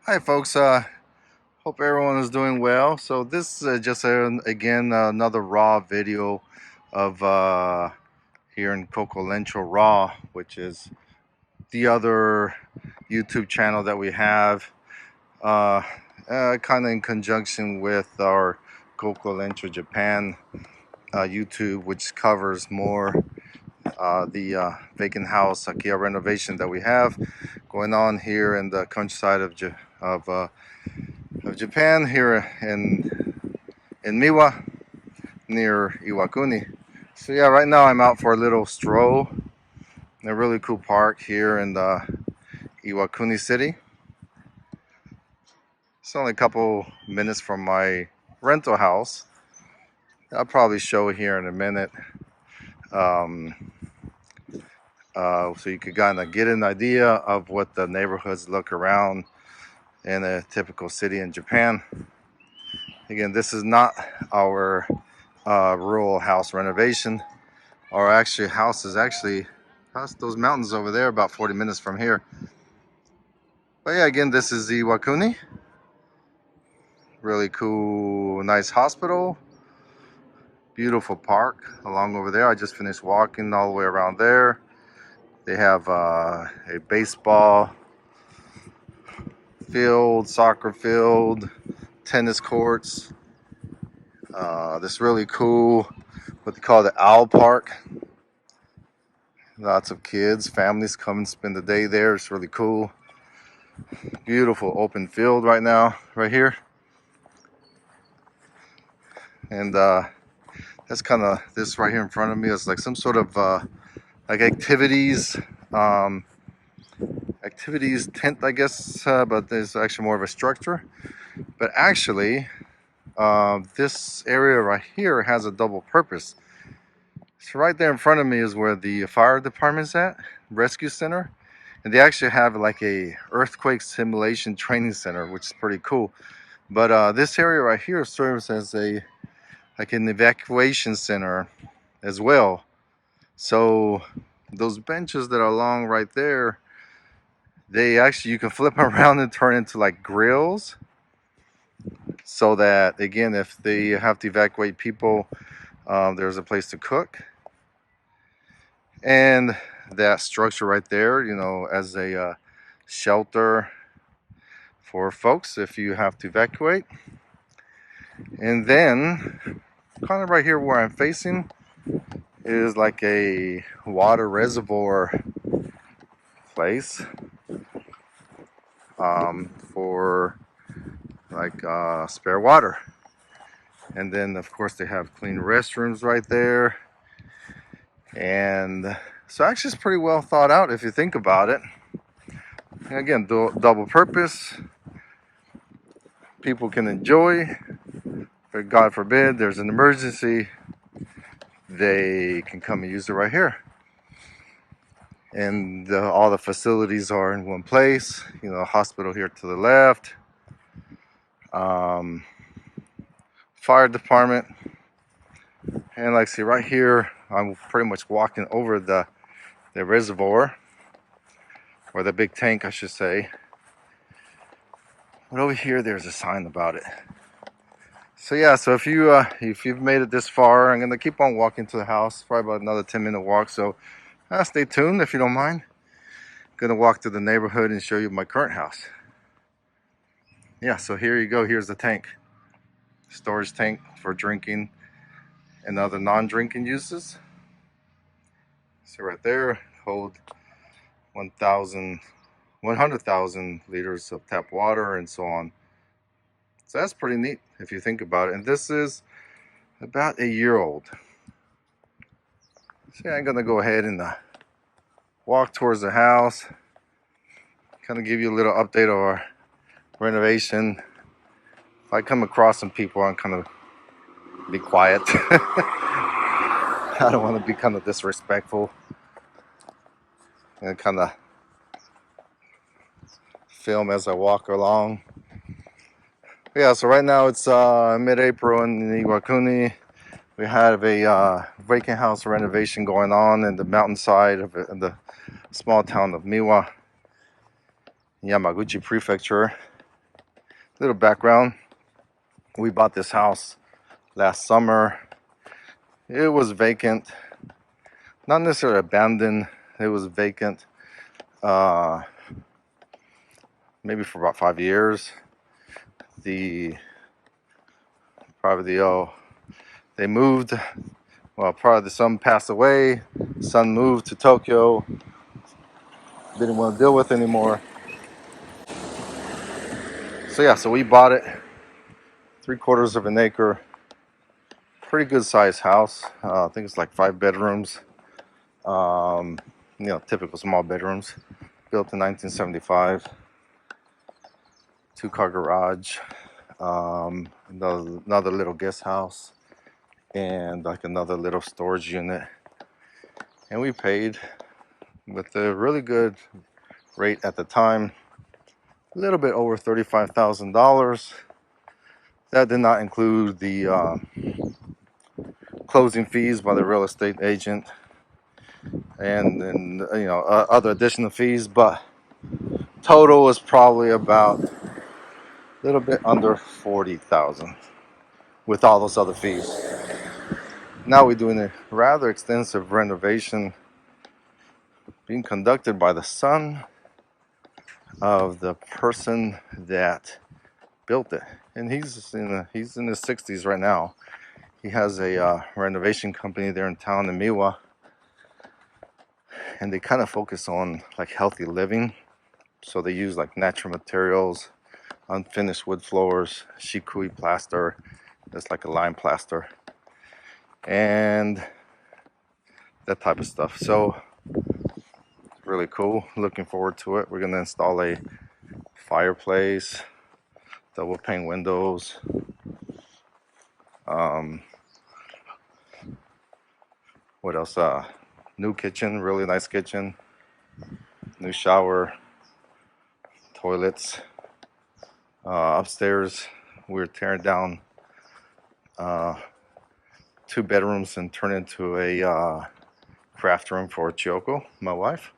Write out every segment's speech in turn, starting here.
Hi folks, hope everyone is doing well. So this is just again another raw video of here in Coco Lencho Raw, which is the other YouTube channel that we have, uh, kind of in conjunction with our Coco Lencho Japan YouTube, which covers more the vacant house Akiya renovation that we have going on here in the countryside of Japan, here in Miwa near Iwakuni. So yeah, right now I'm out for a little stroll in a really cool park here in the Iwakuni city. It's only a couple minutes from my rental house. I'll probably show here in a minute, um, so you could kind of get an idea of what the neighborhoods look around in a typical city in Japan. Again, this is not our rural house renovation. Our actually house is actually past those mountains over there, about 40 minutes from here. But yeah, again, this is the Iwakuni. Really cool, nice hospital. Beautiful park along over there. I just finished walking all the way around there. They have a baseball field, soccer field, tennis courts. This really cool, what they call the Owl Park. Lots of kids, families come and spend the day there. It's really cool. Beautiful open field right now, right here. And that's kind of, this right here in front of me is like some sort of like um, activities tent, I guess, but there's actually more of a structure. But actually, this area right here has a double purpose. So right there in front of me is where the fire department's at, rescue center. And they actually have like a earthquake simulation training center, which is pretty cool. But this area right here serves as like an evacuation center as well. So those benches that are along right there, they actually, you can flip them around and turn into like grills, so that again, if they have to evacuate people, there's a place to cook. And that structure right there, you know, as a shelter for folks if you have to evacuate. And then kind of right here where I'm facing is like a water reservoir place, for like spare water. And then of course they have clean restrooms right there. And so actually it's pretty well thought out if you think about it. And again, double purpose. People can enjoy, but God forbid there's an emergency, they can come and use it right here. And all the facilities are in one place. You know, hospital here to the left, fire department, and like see right here, I'm pretty much walking over the reservoir, or the big tank, I should say. But over here, there's a sign about it. So yeah, so if you've made it this far, I'm gonna keep on walking to the house, probably about another 10-minute walk. So stay tuned if you don't mind. I'm gonna walk through the neighborhood and show you my current house. Yeah, so here you go. Here's the tank, storage tank for drinking and other non-drinking uses. So right there, hold 100,000 liters of tap water and so on. So that's pretty neat if you think about it. And this is about a year old. So yeah, I'm gonna go ahead and walk towards the house, kind of give you a little update of our renovation. If I come across some people, I'm kind of be quiet. I don't want to be kind of disrespectful and kind of film as I walk along. Yeah, so right now it's mid-April in Iwakuni. We have a vacant house renovation going on in the mountainside of the small town of Miwa, Yamaguchi Prefecture. Little background. We bought this house last summer. It was vacant. Not necessarily abandoned. It was vacant. Maybe for about 5 years. The they moved. Well, probably the son passed away. Son moved to Tokyo. Didn't want to deal with anymore. So yeah, so we bought it. 3/4 of an acre. Pretty good sized house. I think it's like 5 bedrooms. Um, typical small bedrooms. Built in 1975. 2-car garage. Another little guest house. And like another little storage unit. And we paid with a really good rate at the time. A little bit over $35,000. That did not include the closing fees by the real estate agent and other additional fees, but total was probably about a little bit under 40,000 with all those other fees. Now we're doing a rather extensive renovation being conducted by the son of the person that built it, and he's in his 60s right now. He has a renovation company there in town in Miwa, and they kind of focus on like healthy living. So they use like natural materials, unfinished wood floors, shikui plaster, that's like a lime plaster, and that type of stuff. So really cool. Looking forward to it. We're gonna install a fireplace, double pane windows. What else? New kitchen, really nice kitchen. New shower, toilets. Upstairs, we're tearing down 2 bedrooms and turn into a craft room for Chioko, my wife.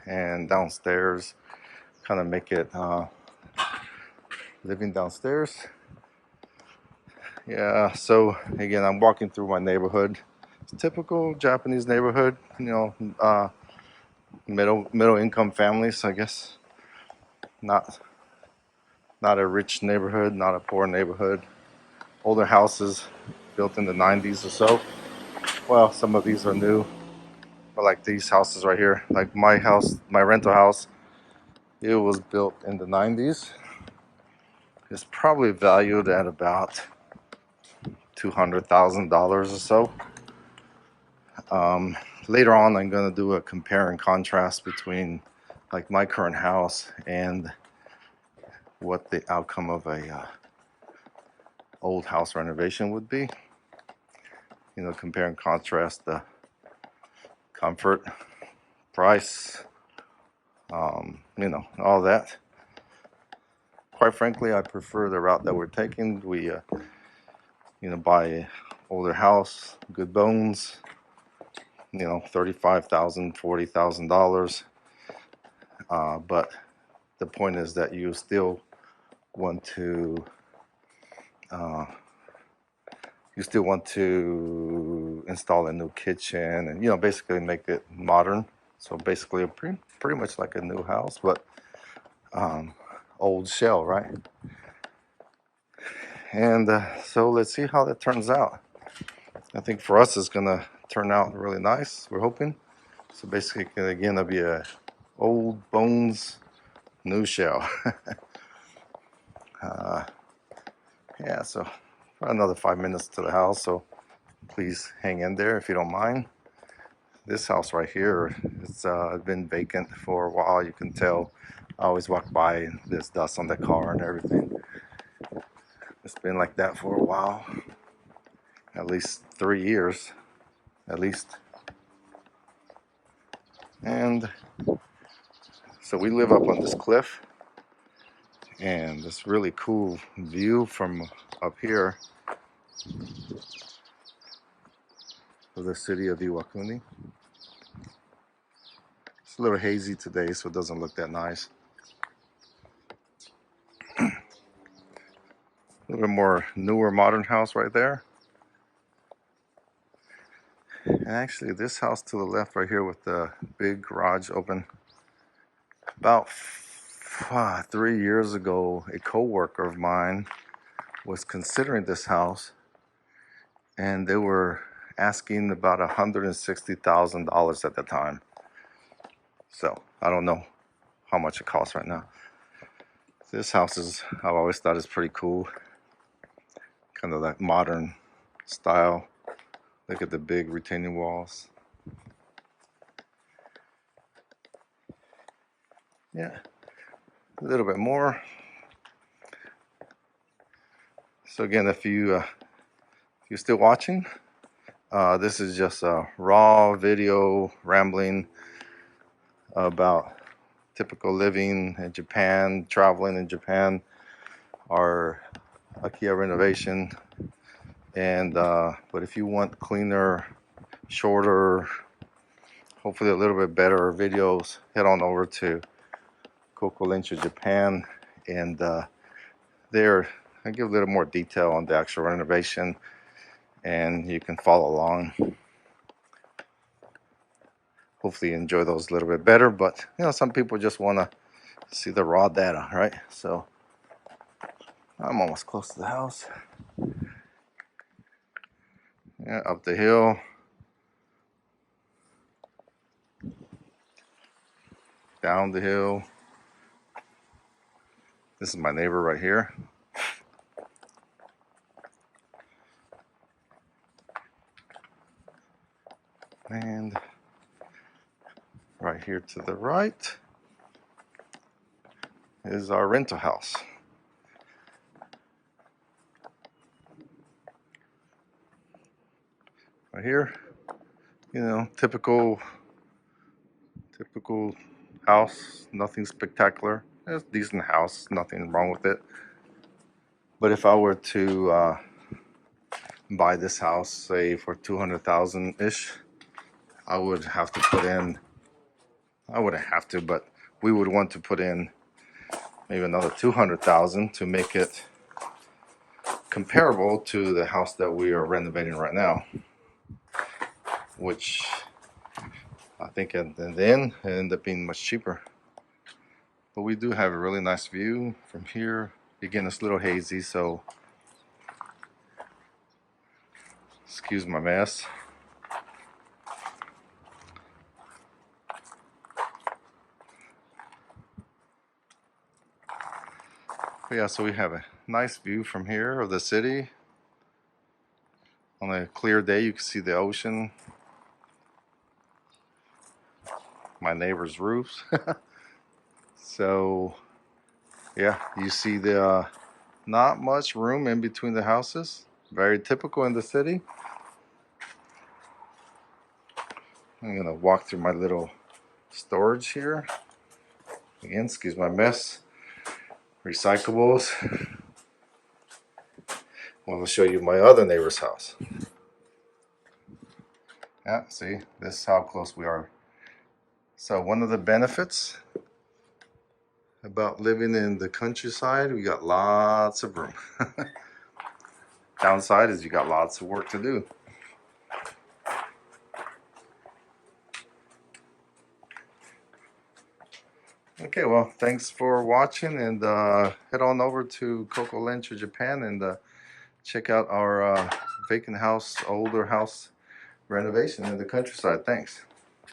And downstairs, kind of make it living downstairs. Yeah, so again, I'm walking through my neighborhood. It's a typical Japanese neighborhood, middle income families, I guess. Not a rich neighborhood, not a poor neighborhood. Older houses built in the 90s or so. Well, some of these are new, but like these houses right here, like my house, my rental house, it was built in the 90s. It's probably valued at about $200,000 or so. Later on, I'm going to do a compare and contrast between like my current house and what the outcome of a old house renovation would be. Compare and contrast the comfort, price, all that. Quite frankly, I prefer the route that we're taking. We, buy an older house, good bones, $35,000, $40,000. But the point is that you still want to install a new kitchen and basically make it modern. So basically, pretty much like a new house, but old shell, right? And so let's see how that turns out. I think for us it's gonna turn out really nice. We're hoping. So basically, again, it'll be a old bones, new shell. Yeah, so another 5 minutes to the house, so please hang in there if you don't mind. This house right here, it's been vacant for a while. You can tell. I always walk by and there's dust on the car and everything. It's been like that for a while, at least 3 years, at least. And so we live up on this cliff, and this really cool view from up here of the city of Iwakuni. It's a little hazy today, so it doesn't look that nice. A little bit more newer modern house right there. And actually this house to the left right here with the big garage open. About 3 years ago, a co-worker of mine was considering this house, and they were asking about $160,000 at the time. So I don't know how much it costs right now. This house is, I've always thought, is pretty cool. Kind of that modern style. Look at the big retaining walls. Yeah, a little bit more. So again, if you're still watching, this is just a raw video rambling about typical living in Japan, traveling in Japan, our Akiya renovation. And but if you want cleaner, shorter, hopefully a little bit better videos, head on over to Coco Lencho Japan, and there I give a little more detail on the actual renovation, and you can follow along. Hopefully you enjoy those a little bit better, but you know, some people just want to see the raw data, right? So I'm almost close to the house. Yeah, up the hill, down the hill. This is my neighbor right here. And right here to the right is our rental house. Right here, you know, typical house, nothing spectacular. It's a decent house, nothing wrong with it. But if I were to buy this house, say for 200,000-ish, I would have to put in, I wouldn't have to, but we would want to put in maybe another 200,000 to make it comparable to the house that we are renovating right now, which I think at the end it ended up being much cheaper. But we do have a really nice view from here. Again, it's a little hazy, so excuse my mess. But yeah, so we have a nice view from here of the city. On a clear day, you can see the ocean, my neighbor's roofs. So yeah, you see the not much room in between the houses. Very typical in the city. I'm gonna walk through my little storage here. Again, excuse my mess. Recyclables. Well, I'll show you my other neighbor's house. Yeah, see, this is how close we are. So one of the benefits about living in the countryside, we got lots of room. Downside is you got lots of work to do. Okay, well, thanks for watching, and head on over to Coco Lencho Japan and check out our vacant house, older house renovation in the countryside. Thanks.